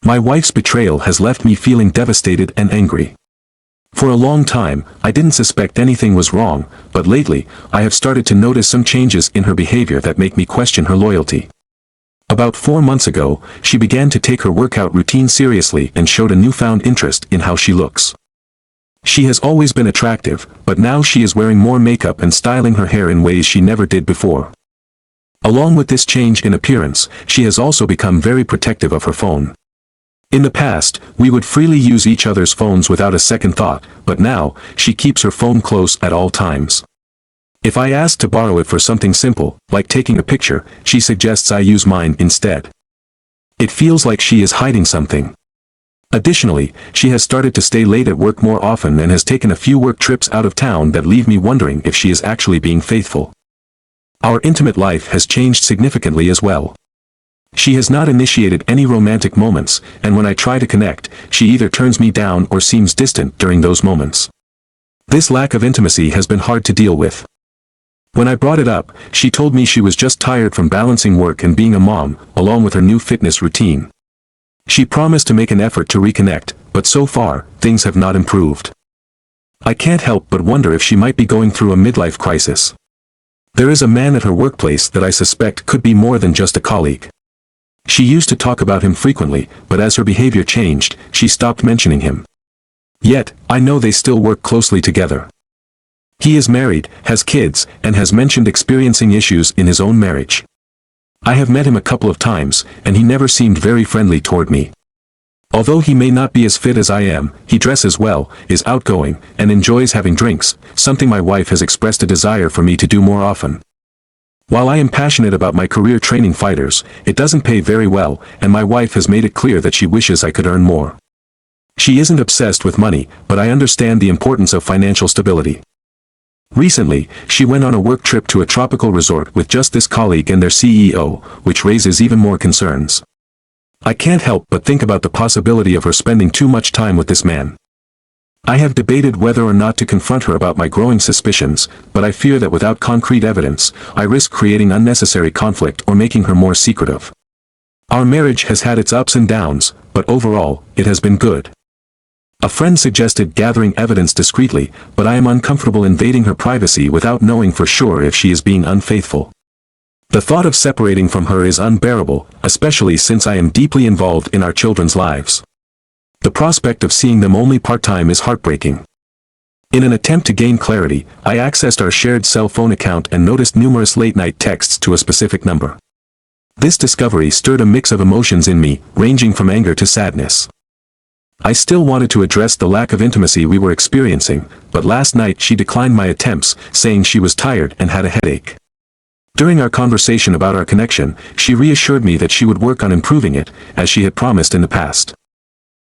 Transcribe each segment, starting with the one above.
My wife's betrayal has left me feeling devastated and angry. For a long time, I didn't suspect anything was wrong, but lately, I have started to notice some changes in her behavior that make me question her loyalty. About 4 months ago, she began to take her workout routine seriously and showed a newfound interest in how she looks. She has always been attractive, but now she is wearing more makeup and styling her hair in ways she never did before. Along with this change in appearance, she has also become very protective of her phone. In the past, we would freely use each other's phones without a second thought, but now, she keeps her phone close at all times. If I ask to borrow it for something simple, like taking a picture, she suggests I use mine instead. It feels like she is hiding something. Additionally, she has started to stay late at work more often and has taken a few work trips out of town that leave me wondering if she is actually being faithful. Our intimate life has changed significantly as well. She has not initiated any romantic moments, and when I try to connect, she either turns me down or seems distant during those moments. This lack of intimacy has been hard to deal with. When I brought it up, she told me she was just tired from balancing work and being a mom, along with her new fitness routine. She promised to make an effort to reconnect, but so far, things have not improved. I can't help but wonder if she might be going through a midlife crisis. There is a man at her workplace that I suspect could be more than just a colleague. She used to talk about him frequently, but as her behavior changed, she stopped mentioning him. Yet, I know they still work closely together. He is married, has kids, and has mentioned experiencing issues in his own marriage. I have met him a couple of times, and he never seemed very friendly toward me. Although he may not be as fit as I am, he dresses well, is outgoing, and enjoys having drinks, something my wife has expressed a desire for me to do more often. While I am passionate about my career training fighters, it doesn't pay very well, and my wife has made it clear that she wishes I could earn more. She isn't obsessed with money, but I understand the importance of financial stability. Recently, she went on a work trip to a tropical resort with just this colleague and their CEO, which raises even more concerns. I can't help but think about the possibility of her spending too much time with this man. I have debated whether or not to confront her about my growing suspicions, but I fear that without concrete evidence, I risk creating unnecessary conflict or making her more secretive. Our marriage has had its ups and downs, but overall, it has been good. A friend suggested gathering evidence discreetly, but I am uncomfortable invading her privacy without knowing for sure if she is being unfaithful. The thought of separating from her is unbearable, especially since I am deeply involved in our children's lives. The prospect of seeing them only part-time is heartbreaking. In an attempt to gain clarity, I accessed our shared cell phone account and noticed numerous late-night texts to a specific number. This discovery stirred a mix of emotions in me, ranging from anger to sadness. I still wanted to address the lack of intimacy we were experiencing, but last night she declined my attempts, saying she was tired and had a headache. During our conversation about our connection, she reassured me that she would work on improving it, as she had promised in the past.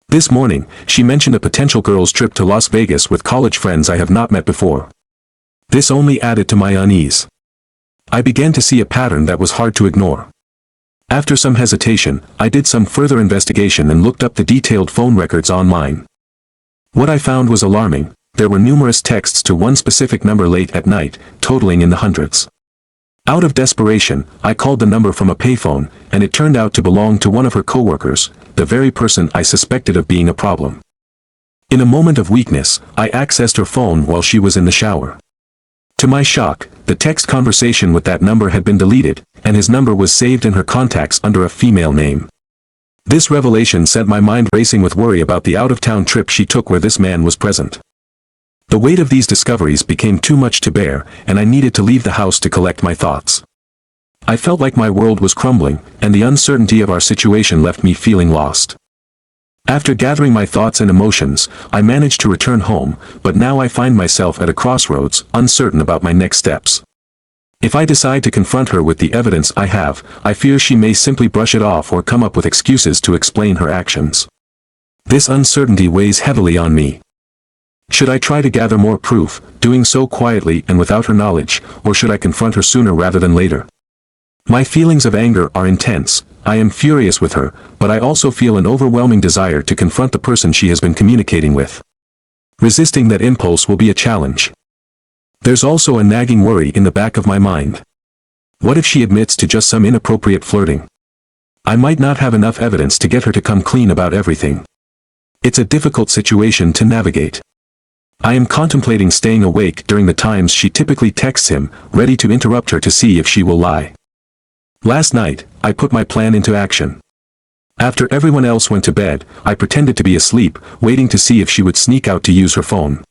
This morning, she mentioned a potential girls' trip to Las Vegas with college friends I have not met before. This only added to my unease. I began to see a pattern that was hard to ignore. After some hesitation, I did some further investigation and looked up the detailed phone records online. What I found was alarming. There were numerous texts to one specific number late at night, totaling in the hundreds. Out of desperation, I called the number from a payphone, and it turned out to belong to one of her coworkers, the very person I suspected of being a problem. In a moment of weakness, I accessed her phone while she was in the shower. To my shock, the text conversation with that number had been deleted, and his number was saved in her contacts under a female name. This revelation sent my mind racing with worry about the out-of-town trip she took where this man was present. The weight of these discoveries became too much to bear, and I needed to leave the house to collect my thoughts. I felt like my world was crumbling, and the uncertainty of our situation left me feeling lost. After gathering my thoughts and emotions, I managed to return home, but now I find myself at a crossroads, uncertain about my next steps. If I decide to confront her with the evidence I have, I fear she may simply brush it off or come up with excuses to explain her actions. This uncertainty weighs heavily on me. Should I try to gather more proof, doing so quietly and without her knowledge, or should I confront her sooner rather than later? My feelings of anger are intense. I am furious with her, but I also feel an overwhelming desire to confront the person she has been communicating with. Resisting that impulse will be a challenge. There's also a nagging worry in the back of my mind. What if she admits to just some inappropriate flirting? I might not have enough evidence to get her to come clean about everything. It's a difficult situation to navigate. I am contemplating staying awake during the times she typically texts him, ready to interrupt her to see if she will lie. Last night, I put my plan into action. After everyone else went to bed, I pretended to be asleep, waiting to see if she would sneak out to use her phone.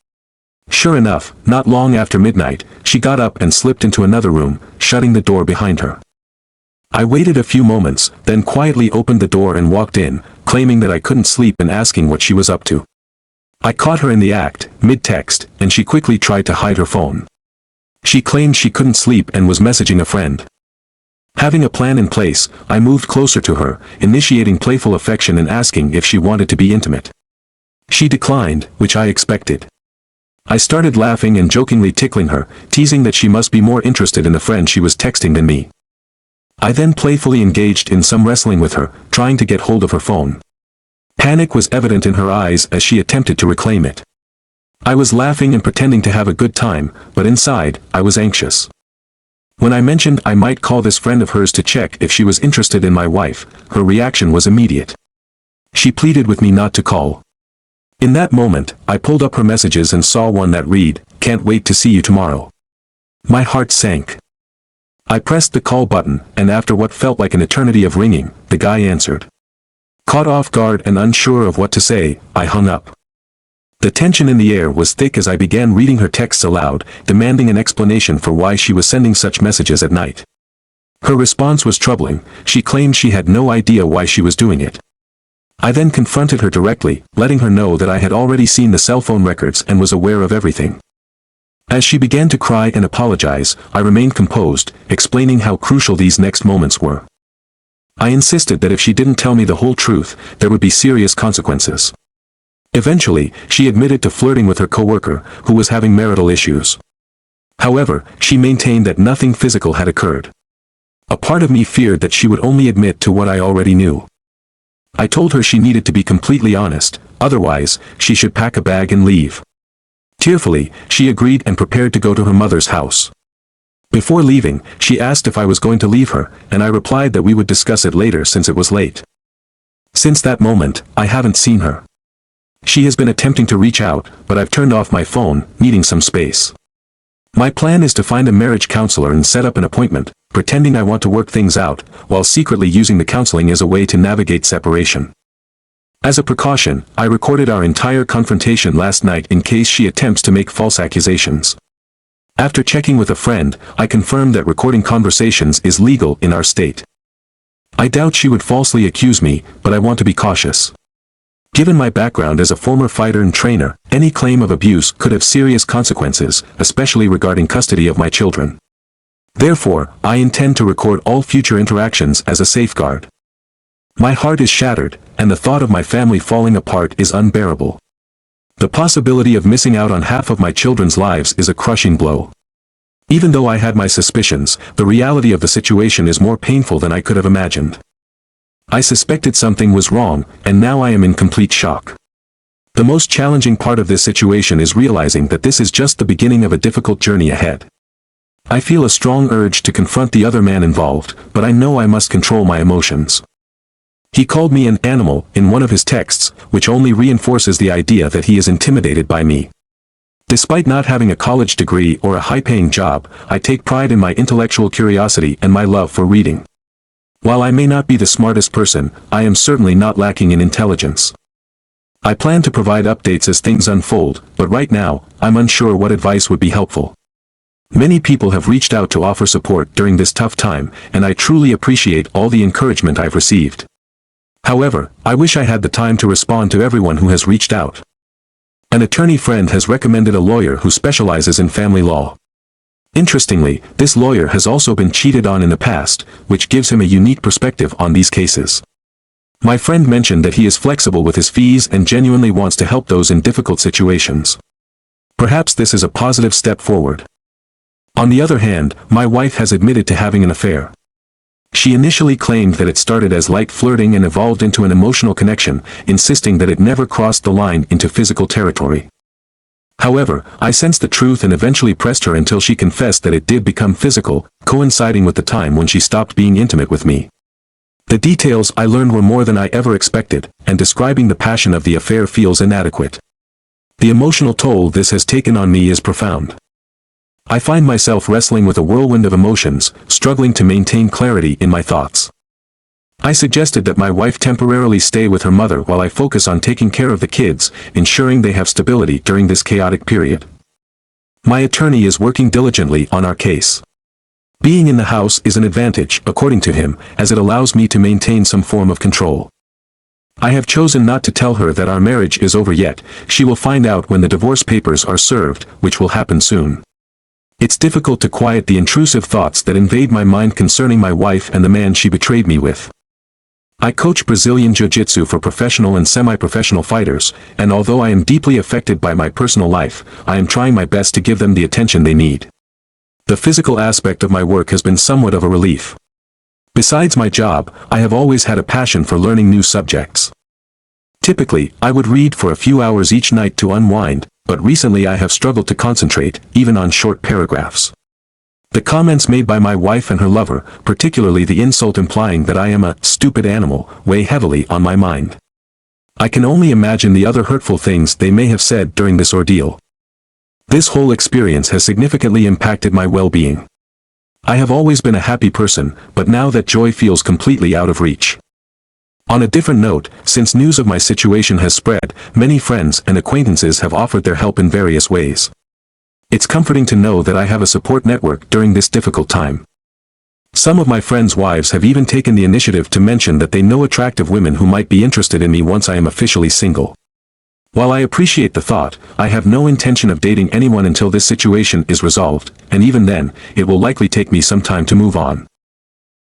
Sure enough, not long after midnight, she got up and slipped into another room, shutting the door behind her. I waited a few moments, then quietly opened the door and walked in, claiming that I couldn't sleep and asking what she was up to. I caught her in the act, mid-text, and she quickly tried to hide her phone. She claimed she couldn't sleep and was messaging a friend. Having a plan in place, I moved closer to her, initiating playful affection and asking if she wanted to be intimate. She declined, which I expected. I started laughing and jokingly tickling her, teasing that she must be more interested in the friend she was texting than me. I then playfully engaged in some wrestling with her, trying to get hold of her phone. Panic was evident in her eyes as she attempted to reclaim it. I was laughing and pretending to have a good time, but inside, I was anxious. When I mentioned I might call this friend of hers to check if she was interested in my wife, her reaction was immediate. She pleaded with me not to call. In that moment, I pulled up her messages and saw one that read, "Can't wait to see you tomorrow." My heart sank. I pressed the call button, and after what felt like an eternity of ringing, the guy answered. Caught off guard and unsure of what to say, I hung up. The tension in the air was thick as I began reading her texts aloud, demanding an explanation for why she was sending such messages at night. Her response was troubling. She claimed she had no idea why she was doing it. I then confronted her directly, letting her know that I had already seen the cell phone records and was aware of everything. As she began to cry and apologize, I remained composed, explaining how crucial these next moments were. I insisted that if she didn't tell me the whole truth, there would be serious consequences. Eventually, she admitted to flirting with her coworker, who was having marital issues. However, she maintained that nothing physical had occurred. A part of me feared that she would only admit to what I already knew. I told her she needed to be completely honest, otherwise, she should pack a bag and leave. Tearfully, she agreed and prepared to go to her mother's house. Before leaving, she asked if I was going to leave her, and I replied that we would discuss it later since it was late. Since that moment, I haven't seen her. She has been attempting to reach out, but I've turned off my phone, needing some space. My plan is to find a marriage counselor and set up an appointment, pretending I want to work things out, while secretly using the counseling as a way to navigate separation. As a precaution, I recorded our entire confrontation last night in case she attempts to make false accusations. After checking with a friend, I confirmed that recording conversations is legal in our state. I doubt she would falsely accuse me, but I want to be cautious. Given my background as a former fighter and trainer, any claim of abuse could have serious consequences, especially regarding custody of my children. Therefore, I intend to record all future interactions as a safeguard. My heart is shattered, and the thought of my family falling apart is unbearable. The possibility of missing out on half of my children's lives is a crushing blow. Even though I had my suspicions, the reality of the situation is more painful than I could have imagined. I suspected something was wrong, and now I am in complete shock. The most challenging part of this situation is realizing that this is just the beginning of a difficult journey ahead. I feel a strong urge to confront the other man involved, but I know I must control my emotions. He called me an animal in one of his texts, which only reinforces the idea that he is intimidated by me. Despite not having a college degree or a high-paying job, I take pride in my intellectual curiosity and my love for reading. While I may not be the smartest person, I am certainly not lacking in intelligence. I plan to provide updates as things unfold, but right now, I'm unsure what advice would be helpful. Many people have reached out to offer support during this tough time, and I truly appreciate all the encouragement I've received. However, I wish I had the time to respond to everyone who has reached out. An attorney friend has recommended a lawyer who specializes in family law. Interestingly, this lawyer has also been cheated on in the past, which gives him a unique perspective on these cases. My friend mentioned that he is flexible with his fees and genuinely wants to help those in difficult situations. Perhaps this is a positive step forward. On the other hand, my wife has admitted to having an affair. She initially claimed that it started as light flirting and evolved into an emotional connection, insisting that it never crossed the line into physical territory. However, I sensed the truth and eventually pressed her until she confessed that it did become physical, coinciding with the time when she stopped being intimate with me. The details I learned were more than I ever expected, and describing the passion of the affair feels inadequate. The emotional toll this has taken on me is profound. I find myself wrestling with a whirlwind of emotions, struggling to maintain clarity in my thoughts. I suggested that my wife temporarily stay with her mother while I focus on taking care of the kids, ensuring they have stability during this chaotic period. My attorney is working diligently on our case. Being in the house is an advantage, according to him, as it allows me to maintain some form of control. I have chosen not to tell her that our marriage is over yet. She will find out when the divorce papers are served, which will happen soon. It's difficult to quiet the intrusive thoughts that invade my mind concerning my wife and the man she betrayed me with. I coach Brazilian Jiu-Jitsu for professional and semi-professional fighters, and although I am deeply affected by my personal life, I am trying my best to give them the attention they need. The physical aspect of my work has been somewhat of a relief. Besides my job, I have always had a passion for learning new subjects. Typically, I would read for a few hours each night to unwind, but recently I have struggled to concentrate, even on short paragraphs. The comments made by my wife and her lover, particularly the insult implying that I am a stupid animal, weigh heavily on my mind. I can only imagine the other hurtful things they may have said during this ordeal. This whole experience has significantly impacted my well-being. I have always been a happy person, but now that joy feels completely out of reach. On a different note, since news of my situation has spread, many friends and acquaintances have offered their help in various ways. It's comforting to know that I have a support network during this difficult time. Some of my friends' wives have even taken the initiative to mention that they know attractive women who might be interested in me once I am officially single. While I appreciate the thought, I have no intention of dating anyone until this situation is resolved, and even then, it will likely take me some time to move on.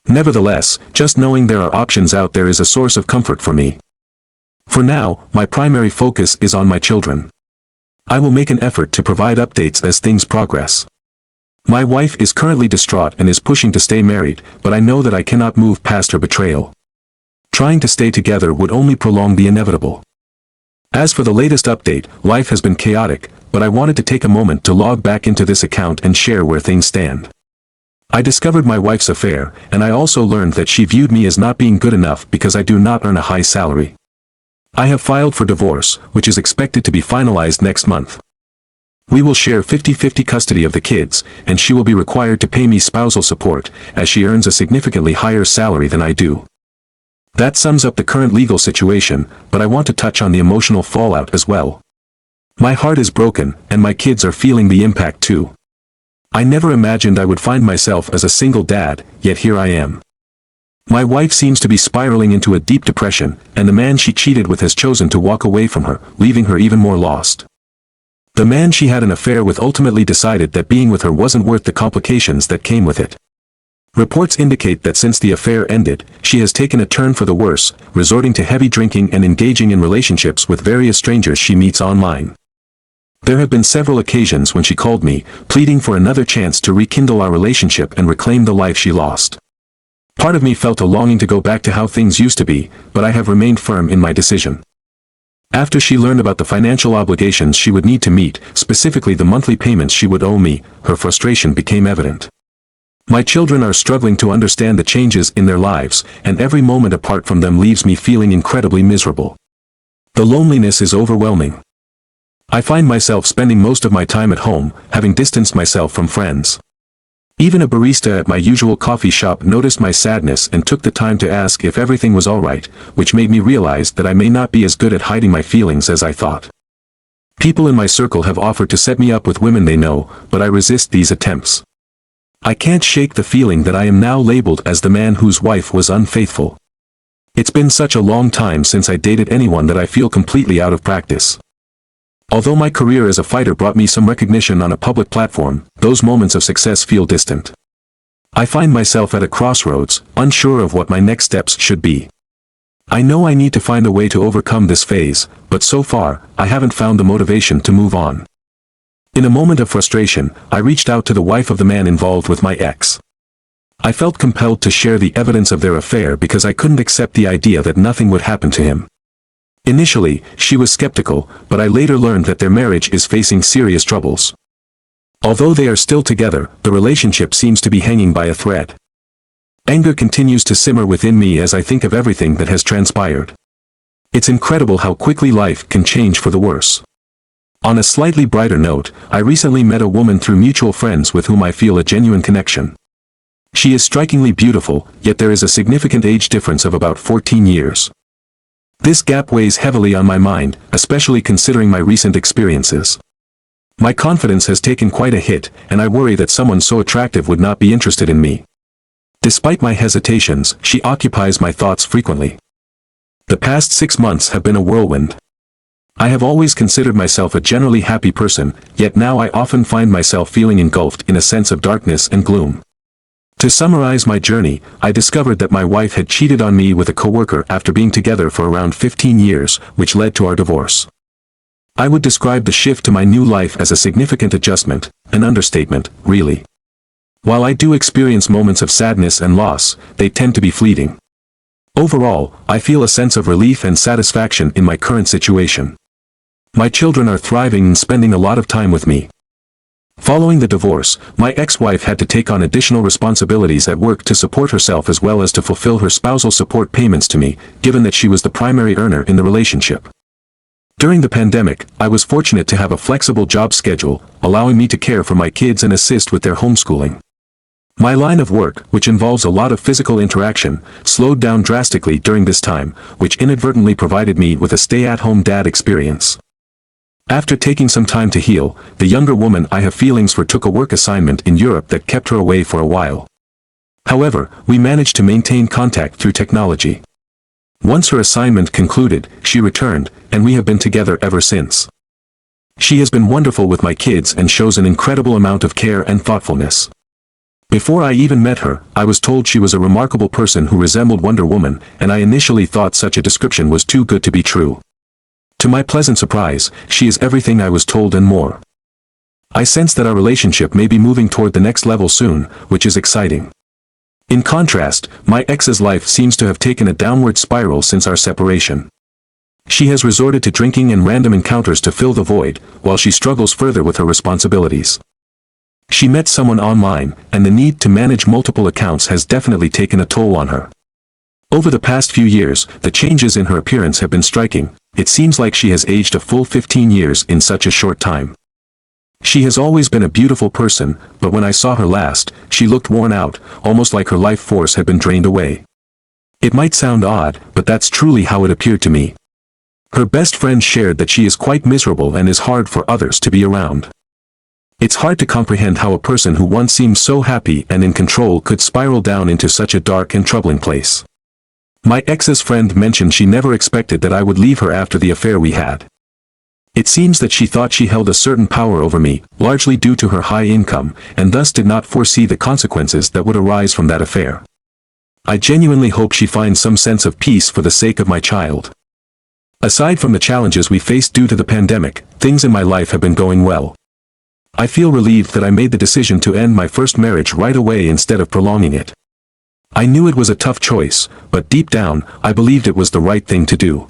Nevertheless, just knowing there are options out there is a source of comfort for me. For now, my primary focus is on my children. I will make an effort to provide updates as things progress. My wife is currently distraught and is pushing to stay married, but I know that I cannot move past her betrayal. Trying to stay together would only prolong the inevitable. As for the latest update, life has been chaotic, but I wanted to take a moment to log back into this account and share where things stand. I discovered my wife's affair, and I also learned that she viewed me as not being good enough because I do not earn a high salary. I have filed for divorce, which is expected to be finalized next month. We will share 50-50 custody of the kids, and she will be required to pay me spousal support, as she earns a significantly higher salary than I do. That sums up the current legal situation, but I want to touch on the emotional fallout as well. My heart is broken, and my kids are feeling the impact too. I never imagined I would find myself as a single dad, yet here I am. My wife seems to be spiraling into a deep depression, and the man she cheated with has chosen to walk away from her, leaving her even more lost. The man she had an affair with ultimately decided that being with her wasn't worth the complications that came with it. Reports indicate that since the affair ended, she has taken a turn for the worse, resorting to heavy drinking and engaging in relationships with various strangers she meets online. There have been several occasions when she called me, pleading for another chance to rekindle our relationship and reclaim the life she lost. Part of me felt a longing to go back to how things used to be, but I have remained firm in my decision. After she learned about the financial obligations she would need to meet, specifically the monthly payments she would owe me, her frustration became evident. My children are struggling to understand the changes in their lives, and every moment apart from them leaves me feeling incredibly miserable. The loneliness is overwhelming. I find myself spending most of my time at home, having distanced myself from friends. Even a barista at my usual coffee shop noticed my sadness and took the time to ask if everything was alright, which made me realize that I may not be as good at hiding my feelings as I thought. People in my circle have offered to set me up with women they know, but I resist these attempts. I can't shake the feeling that I am now labeled as the man whose wife was unfaithful. It's been such a long time since I dated anyone that I feel completely out of practice. Although my career as a fighter brought me some recognition on a public platform, those moments of success feel distant. I find myself at a crossroads, unsure of what my next steps should be. I know I need to find a way to overcome this phase, but so far, I haven't found the motivation to move on. In a moment of frustration, I reached out to the wife of the man involved with my ex. I felt compelled to share the evidence of their affair because I couldn't accept the idea that nothing would happen to him. Initially, she was skeptical, but I later learned that their marriage is facing serious troubles. Although they are still together, the relationship seems to be hanging by a thread. Anger continues to simmer within me as I think of everything that has transpired. It's incredible how quickly life can change for the worse. On a slightly brighter note, I recently met a woman through mutual friends with whom I feel a genuine connection. She is strikingly beautiful, yet there is a significant age difference of about 14 years. This gap weighs heavily on my mind, especially considering my recent experiences. My confidence has taken quite a hit, and I worry that someone so attractive would not be interested in me. Despite my hesitations, she occupies my thoughts frequently. The past 6 months have been a whirlwind. I have always considered myself a generally happy person, yet now I often find myself feeling engulfed in a sense of darkness and gloom. To summarize my journey, I discovered that my wife had cheated on me with a coworker after being together for around 15 years, which led to our divorce. I would describe the shift to my new life as a significant adjustment, an understatement, really. While I do experience moments of sadness and loss, they tend to be fleeting. Overall, I feel a sense of relief and satisfaction in my current situation. My children are thriving and spending a lot of time with me. Following the divorce, my ex-wife had to take on additional responsibilities at work to support herself as well as to fulfill her spousal support payments to me, given that she was the primary earner in the relationship. During the pandemic, I was fortunate to have a flexible job schedule, allowing me to care for my kids and assist with their homeschooling. My line of work, which involves a lot of physical interaction, slowed down drastically during this time, which inadvertently provided me with a stay-at-home dad experience. After taking some time to heal, the younger woman I have feelings for took a work assignment in Europe that kept her away for a while. However, we managed to maintain contact through technology. Once her assignment concluded, she returned, and we have been together ever since. She has been wonderful with my kids and shows an incredible amount of care and thoughtfulness. Before I even met her, I was told she was a remarkable person who resembled Wonder Woman, and I initially thought such a description was too good to be true. To my pleasant surprise, she is everything I was told and more. I sense that our relationship may be moving toward the next level soon, which is exciting. In contrast, my ex's life seems to have taken a downward spiral since our separation. She has resorted to drinking and random encounters to fill the void, while she struggles further with her responsibilities. She met someone online, and the need to manage multiple accounts has definitely taken a toll on her. Over the past few years, the changes in her appearance have been striking. It seems like she has aged a full 15 years in such a short time. She has always been a beautiful person, but when I saw her last, she looked worn out, almost like her life force had been drained away. It might sound odd, but that's truly how it appeared to me. Her best friend shared that she is quite miserable and is hard for others to be around. It's hard to comprehend how a person who once seemed so happy and in control could spiral down into such a dark and troubling place. My ex's friend mentioned she never expected that I would leave her after the affair we had. It seems that she thought she held a certain power over me, largely due to her high income, and thus did not foresee the consequences that would arise from that affair. I genuinely hope she finds some sense of peace for the sake of my child. Aside from the challenges we faced due to the pandemic, things in my life have been going well. I feel relieved that I made the decision to end my first marriage right away instead of prolonging it. I knew it was a tough choice, but deep down, I believed it was the right thing to do.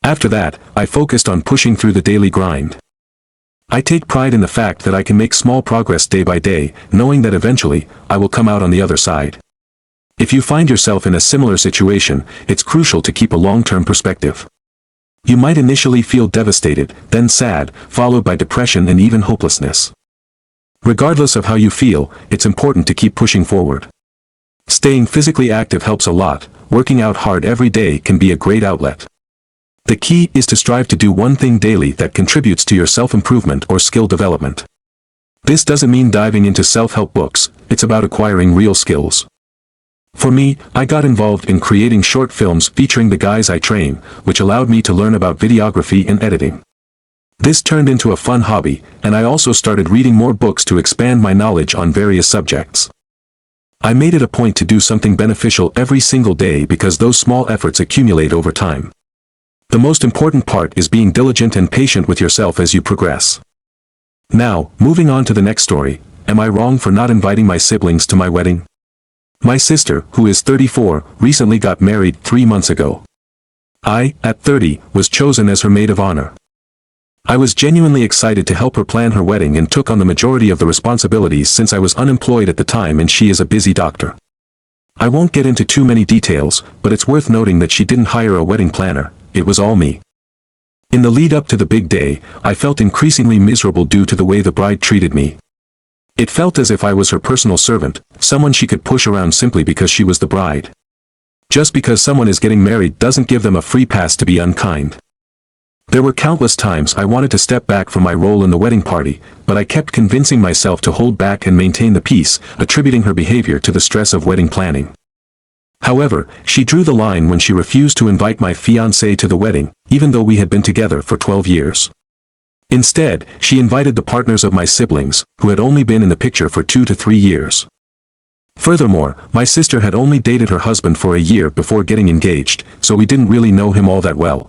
After that, I focused on pushing through the daily grind. I take pride in the fact that I can make small progress day by day, knowing that eventually, I will come out on the other side. If you find yourself in a similar situation, it's crucial to keep a long-term perspective. You might initially feel devastated, then sad, followed by depression and even hopelessness. Regardless of how you feel, it's important to keep pushing forward. Staying physically active helps a lot. Working out hard every day can be a great outlet. The key is to strive to do one thing daily that contributes to your self-improvement or skill development. This doesn't mean diving into self-help books, it's about acquiring real skills. For me, I got involved in creating short films featuring the guys I train, which allowed me to learn about videography and editing. This turned into a fun hobby, and I also started reading more books to expand my knowledge on various subjects. I made it a point to do something beneficial every single day because those small efforts accumulate over time. The most important part is being diligent and patient with yourself as you progress. Now, moving on to the next story, am I wrong for not inviting my siblings to my wedding? My sister, who is 34, recently got married 3 months ago. I, at 30, was chosen as her maid of honor. I was genuinely excited to help her plan her wedding and took on the majority of the responsibilities since I was unemployed at the time and she is a busy doctor. I won't get into too many details, but it's worth noting that she didn't hire a wedding planner, it was all me. In the lead up to the big day, I felt increasingly miserable due to the way the bride treated me. It felt as if I was her personal servant, someone she could push around simply because she was the bride. Just because someone is getting married doesn't give them a free pass to be unkind. There were countless times I wanted to step back from my role in the wedding party, but I kept convincing myself to hold back and maintain the peace, attributing her behavior to the stress of wedding planning. However, she drew the line when she refused to invite my fiancé to the wedding, even though we had been together for 12 years. Instead, she invited the partners of my siblings, who had only been in the picture for 2 to 3 years. Furthermore, my sister had only dated her husband for a year before getting engaged, so we didn't really know him all that well.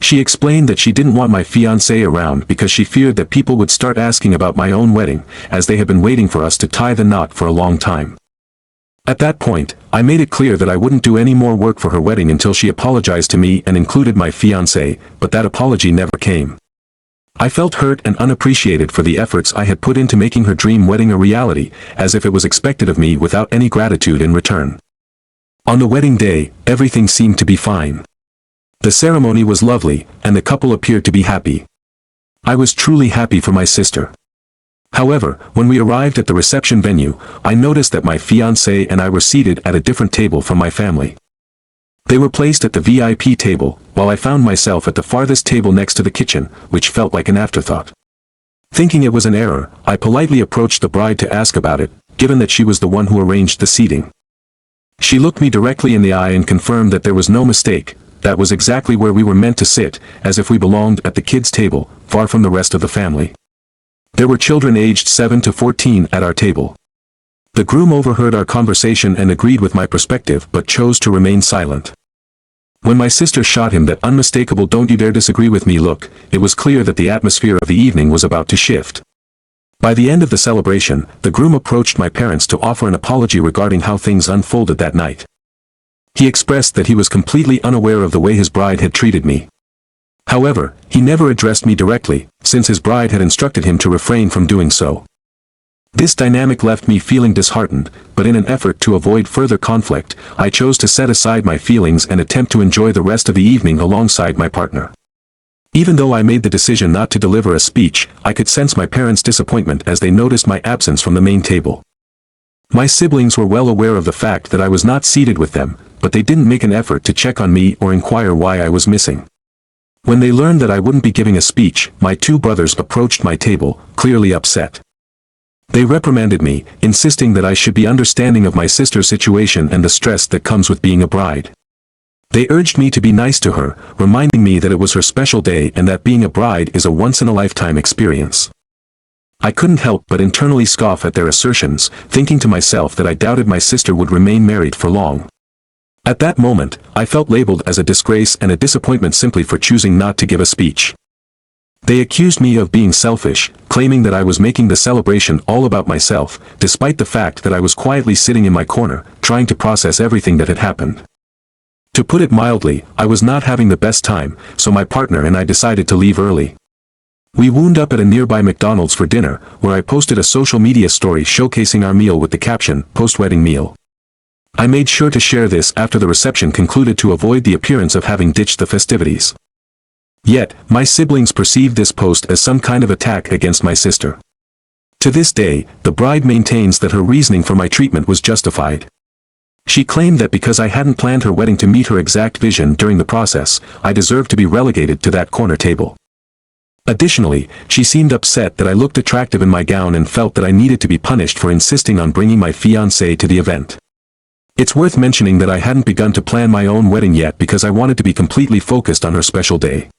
She explained that she didn't want my fiancé around because she feared that people would start asking about my own wedding, as they had been waiting for us to tie the knot for a long time. At that point, I made it clear that I wouldn't do any more work for her wedding until she apologized to me and included my fiancé, but that apology never came. I felt hurt and unappreciated for the efforts I had put into making her dream wedding a reality, as if it was expected of me without any gratitude in return. On the wedding day, everything seemed to be fine. The ceremony was lovely, and the couple appeared to be happy. I was truly happy for my sister. However, when we arrived at the reception venue, I noticed that my fiancé and I were seated at a different table from my family. They were placed at the VIP table, while I found myself at the farthest table next to the kitchen, which felt like an afterthought. Thinking it was an error, I politely approached the bride to ask about it, given that she was the one who arranged the seating. She looked me directly in the eye and confirmed that there was no mistake. That was exactly where we were meant to sit, as if we belonged at the kids' table, far from the rest of the family. There were children aged 7 to 14 at our table. The groom overheard our conversation and agreed with my perspective but chose to remain silent. When my sister shot him that unmistakable "don't you dare disagree with me" look, it was clear that the atmosphere of the evening was about to shift. By the end of the celebration, the groom approached my parents to offer an apology regarding how things unfolded that night. He expressed that he was completely unaware of the way his bride had treated me. However, he never addressed me directly, since his bride had instructed him to refrain from doing so. This dynamic left me feeling disheartened, but in an effort to avoid further conflict, I chose to set aside my feelings and attempt to enjoy the rest of the evening alongside my partner. Even though I made the decision not to deliver a speech, I could sense my parents' disappointment as they noticed my absence from the main table. My siblings were well aware of the fact that I was not seated with them, but they didn't make an effort to check on me or inquire why I was missing. When they learned that I wouldn't be giving a speech, my two brothers approached my table, clearly upset. They reprimanded me, insisting that I should be understanding of my sister's situation and the stress that comes with being a bride. They urged me to be nice to her, reminding me that it was her special day and that being a bride is a once-in-a-lifetime experience. I couldn't help but internally scoff at their assertions, thinking to myself that I doubted my sister would remain married for long. At that moment, I felt labeled as a disgrace and a disappointment simply for choosing not to give a speech. They accused me of being selfish, claiming that I was making the celebration all about myself, despite the fact that I was quietly sitting in my corner, trying to process everything that had happened. To put it mildly, I was not having the best time, so my partner and I decided to leave early. We wound up at a nearby McDonald's for dinner, where I posted a social media story showcasing our meal with the caption, "Post-wedding meal." I made sure to share this after the reception concluded to avoid the appearance of having ditched the festivities. Yet, my siblings perceived this post as some kind of attack against my sister. To this day, the bride maintains that her reasoning for my treatment was justified. She claimed that because I hadn't planned her wedding to meet her exact vision during the process, I deserved to be relegated to that corner table. Additionally, she seemed upset that I looked attractive in my gown and felt that I needed to be punished for insisting on bringing my fiancé to the event. It's worth mentioning that I hadn't begun to plan my own wedding yet because I wanted to be completely focused on her special day.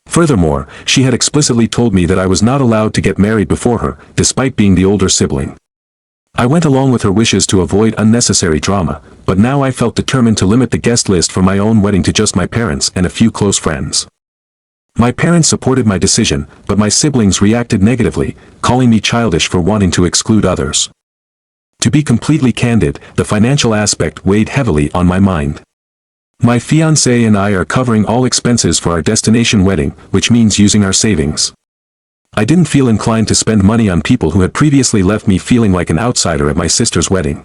Furthermore, she had explicitly told me that I was not allowed to get married before her, despite being the older sibling. I went along with her wishes to avoid unnecessary drama, but now I felt determined to limit the guest list for my own wedding to just my parents and a few close friends. My parents supported my decision, but my siblings reacted negatively, calling me childish for wanting to exclude others. To be completely candid, the financial aspect weighed heavily on my mind. My fiancé and I are covering all expenses for our destination wedding, which means using our savings. I didn't feel inclined to spend money on people who had previously left me feeling like an outsider at my sister's wedding.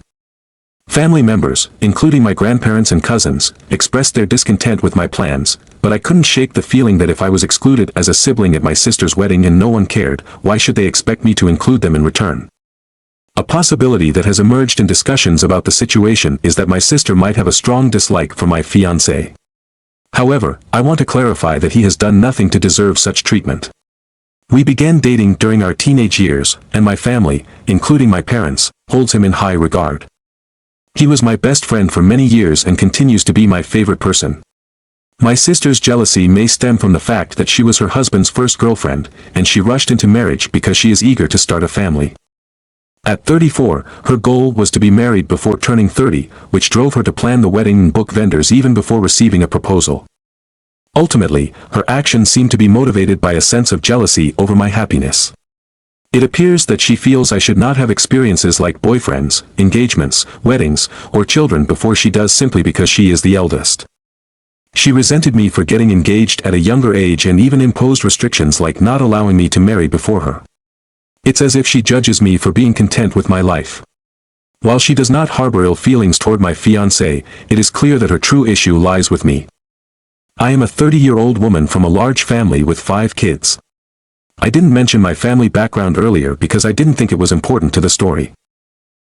Family members, including my grandparents and cousins, expressed their discontent with my plans, but I couldn't shake the feeling that if I was excluded as a sibling at my sister's wedding and no one cared, why should they expect me to include them in return? A possibility that has emerged in discussions about the situation is that my sister might have a strong dislike for my fiancé. However, I want to clarify that he has done nothing to deserve such treatment. We began dating during our teenage years, and my family, including my parents, holds him in high regard. He was my best friend for many years and continues to be my favorite person. My sister's jealousy may stem from the fact that she was her husband's first girlfriend, and she rushed into marriage because she is eager to start a family. At 34, her goal was to be married before turning 30, which drove her to plan the wedding and book vendors even before receiving a proposal. Ultimately, her actions seem to be motivated by a sense of jealousy over my happiness. It appears that she feels I should not have experiences like boyfriends, engagements, weddings, or children before she does simply because she is the eldest. She resented me for getting engaged at a younger age and even imposed restrictions like not allowing me to marry before her. It's as if she judges me for being content with my life. While she does not harbor ill feelings toward my fiancé, it is clear that her true issue lies with me. I am a 30-year-old woman from a large family with 5 kids. I didn't mention my family background earlier because I didn't think it was important to the story.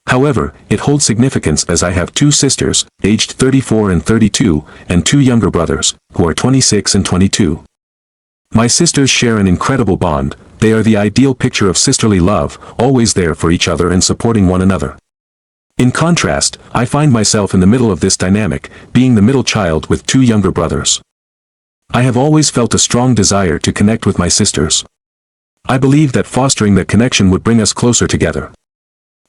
However, it holds significance as I have 2 sisters, aged 34 and 32, and 2 younger brothers, who are 26 and 22. My sisters share an incredible bond. They are the ideal picture of sisterly love, always there for each other and supporting one another. In contrast, I find myself in the middle of this dynamic, being the middle child with 2 younger brothers. I have always felt a strong desire to connect with my sisters. I believe that fostering that connection would bring us closer together.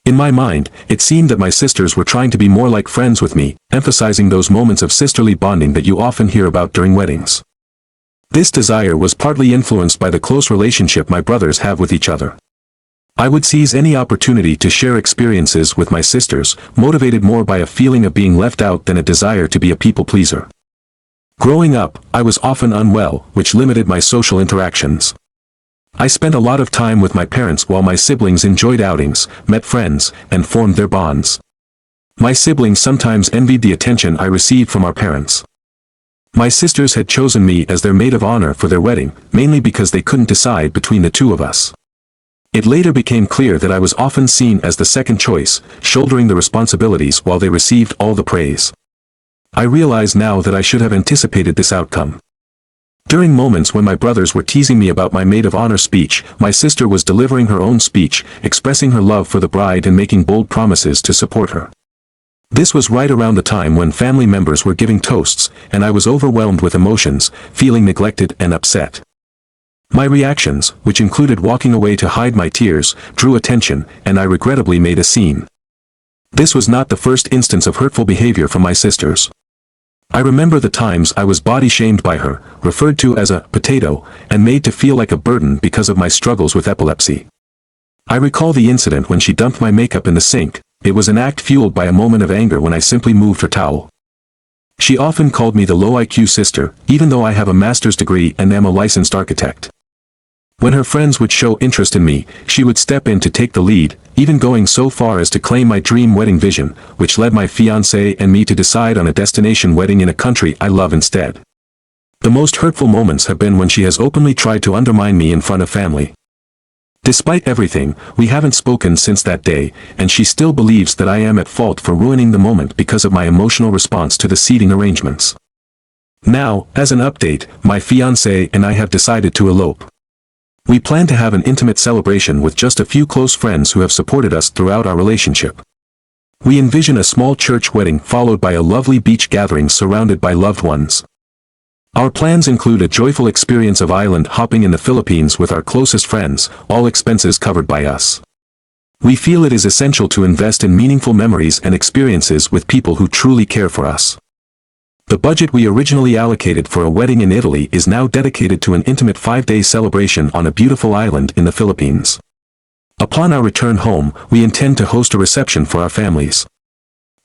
In my mind, it seemed that my sisters were trying to be more like friends with me, emphasizing those moments of sisterly bonding that you often hear about during weddings. This desire was partly influenced by the close relationship my brothers have with each other. I would seize any opportunity to share experiences with my sisters, motivated more by a feeling of being left out than a desire to be a people pleaser. Growing up, I was often unwell, which limited my social interactions. I spent a lot of time with my parents while my siblings enjoyed outings, met friends, and formed their bonds. My siblings sometimes envied the attention I received from our parents. My sisters had chosen me as their maid of honor for their wedding, mainly because they couldn't decide between the 2 of us. It later became clear that I was often seen as the second choice, shouldering the responsibilities while they received all the praise. I realize now that I should have anticipated this outcome. During moments when my brothers were teasing me about my maid of honor speech, my sister was delivering her own speech, expressing her love for the bride and making bold promises to support her. This was right around the time when family members were giving toasts, and I was overwhelmed with emotions, feeling neglected and upset. My reactions, which included walking away to hide my tears, drew attention, and I regrettably made a scene. This was not the first instance of hurtful behavior from my sisters. I remember the times I was body-shamed by her, referred to as a potato, and made to feel like a burden because of my struggles with epilepsy. I recall the incident when she dumped my makeup in the sink. It was an act fueled by a moment of anger when I simply moved her towel. She often called me the low-IQ sister, even though I have a master's degree and am a licensed architect. When her friends would show interest in me, she would step in to take the lead, even going so far as to claim my dream wedding vision, which led my fiancé and me to decide on a destination wedding in a country I love instead. The most hurtful moments have been when she has openly tried to undermine me in front of family. Despite everything, we haven't spoken since that day, and she still believes that I am at fault for ruining the moment because of my emotional response to the seating arrangements. Now, as an update, my fiancé and I have decided to elope. We plan to have an intimate celebration with just a few close friends who have supported us throughout our relationship. We envision a small church wedding followed by a lovely beach gathering surrounded by loved ones. Our plans include a joyful experience of island hopping in the Philippines with our closest friends, all expenses covered by us. We feel it is essential to invest in meaningful memories and experiences with people who truly care for us. The budget we originally allocated for a wedding in Italy is now dedicated to an intimate 5-day celebration on a beautiful island in the Philippines. Upon our return home, we intend to host a reception for our families.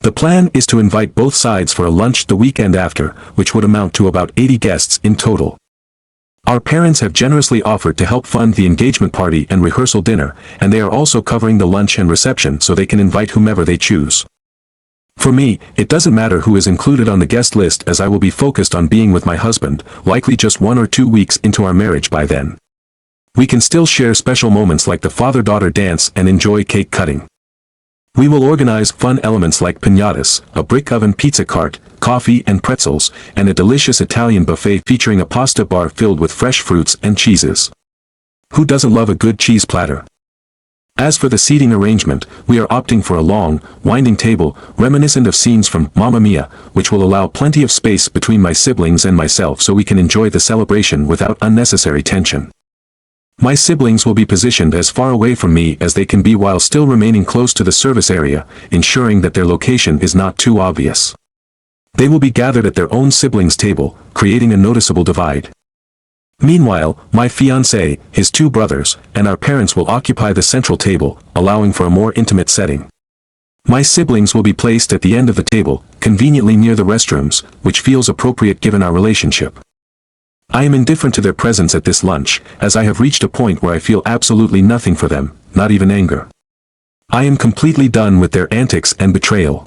The plan is to invite both sides for a lunch the weekend after, which would amount to about 80 guests in total. Our parents have generously offered to help fund the engagement party and rehearsal dinner, and they are also covering the lunch and reception so they can invite whomever they choose. For me, it doesn't matter who is included on the guest list as I will be focused on being with my husband, likely just 1 or 2 weeks into our marriage by then. We can still share special moments like the father-daughter dance and enjoy cake cutting. We will organize fun elements like piñatas, a brick oven pizza cart, coffee and pretzels, and a delicious Italian buffet featuring a pasta bar filled with fresh fruits and cheeses. Who doesn't love a good cheese platter? As for the seating arrangement, we are opting for a long, winding table, reminiscent of scenes from Mamma Mia, which will allow plenty of space between my siblings and myself so we can enjoy the celebration without unnecessary tension. My siblings will be positioned as far away from me as they can be while still remaining close to the service area, ensuring that their location is not too obvious. They will be gathered at their own siblings' table, creating a noticeable divide. Meanwhile, my fiancé, his 2 brothers, and our parents will occupy the central table, allowing for a more intimate setting. My siblings will be placed at the end of the table, conveniently near the restrooms, which feels appropriate given our relationship. I am indifferent to their presence at this lunch, as I have reached a point where I feel absolutely nothing for them, not even anger. I am completely done with their antics and betrayal.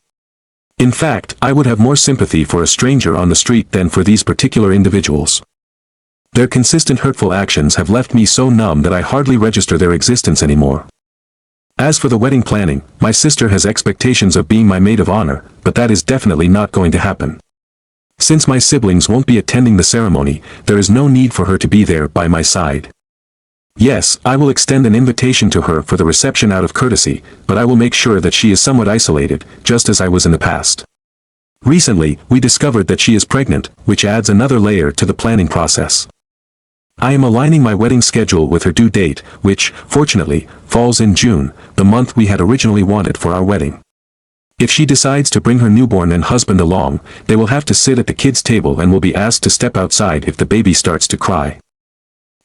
In fact, I would have more sympathy for a stranger on the street than for these particular individuals. Their consistent hurtful actions have left me so numb that I hardly register their existence anymore. As for the wedding planning, my sister has expectations of being my maid of honor, but that is definitely not going to happen. Since my siblings won't be attending the ceremony, there is no need for her to be there by my side. Yes, I will extend an invitation to her for the reception out of courtesy, but I will make sure that she is somewhat isolated, just as I was in the past. Recently, we discovered that she is pregnant, which adds another layer to the planning process. I am aligning my wedding schedule with her due date, which, fortunately, falls in June, the month we had originally wanted for our wedding. If she decides to bring her newborn and husband along, they will have to sit at the kids' table and will be asked to step outside if the baby starts to cry.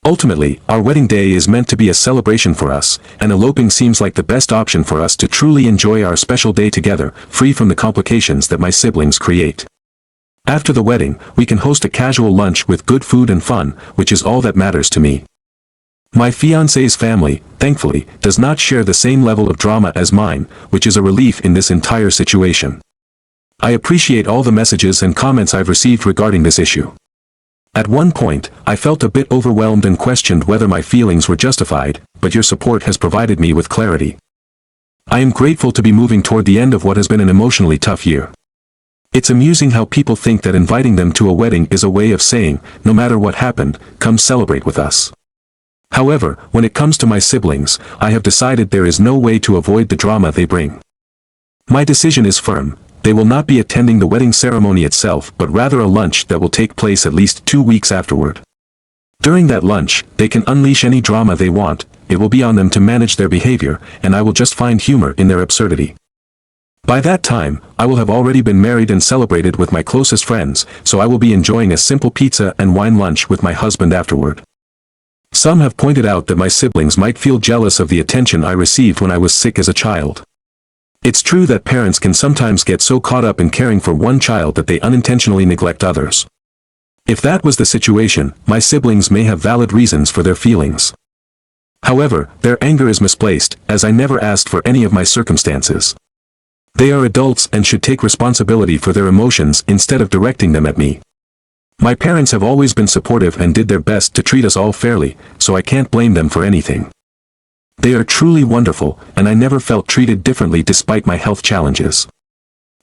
Ultimately, our wedding day is meant to be a celebration for us, and eloping seems like the best option for us to truly enjoy our special day together, free from the complications that my siblings create. After the wedding, we can host a casual lunch with good food and fun, which is all that matters to me. My fiancé's family, thankfully, does not share the same level of drama as mine, which is a relief in this entire situation. I appreciate all the messages and comments I've received regarding this issue. At one point, I felt a bit overwhelmed and questioned whether my feelings were justified, but your support has provided me with clarity. I am grateful to be moving toward the end of what has been an emotionally tough year. It's amusing how people think that inviting them to a wedding is a way of saying, no matter what happened, come celebrate with us. However, when it comes to my siblings, I have decided there is no way to avoid the drama they bring. My decision is firm. They will not be attending the wedding ceremony itself, but rather a lunch that will take place at least 2 weeks afterward. During that lunch, they can unleash any drama they want. It will be on them to manage their behavior, and I will just find humor in their absurdity. By that time, I will have already been married and celebrated with my closest friends, so I will be enjoying a simple pizza and wine lunch with my husband afterward. Some have pointed out that my siblings might feel jealous of the attention I received when I was sick as a child. It's true that parents can sometimes get so caught up in caring for one child that they unintentionally neglect others. If that was the situation, my siblings may have valid reasons for their feelings. However, their anger is misplaced, as I never asked for any of my circumstances. They are adults and should take responsibility for their emotions instead of directing them at me. My parents have always been supportive and did their best to treat us all fairly, so I can't blame them for anything. They are truly wonderful, and I never felt treated differently despite my health challenges.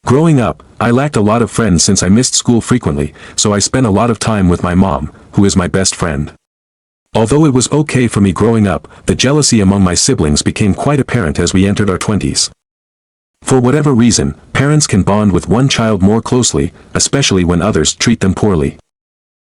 Growing up, I lacked a lot of friends since I missed school frequently, so I spent a lot of time with my mom, who is my best friend. Although it was okay for me growing up, the jealousy among my siblings became quite apparent as we entered our 20s. For whatever reason, parents can bond with one child more closely, especially when others treat them poorly.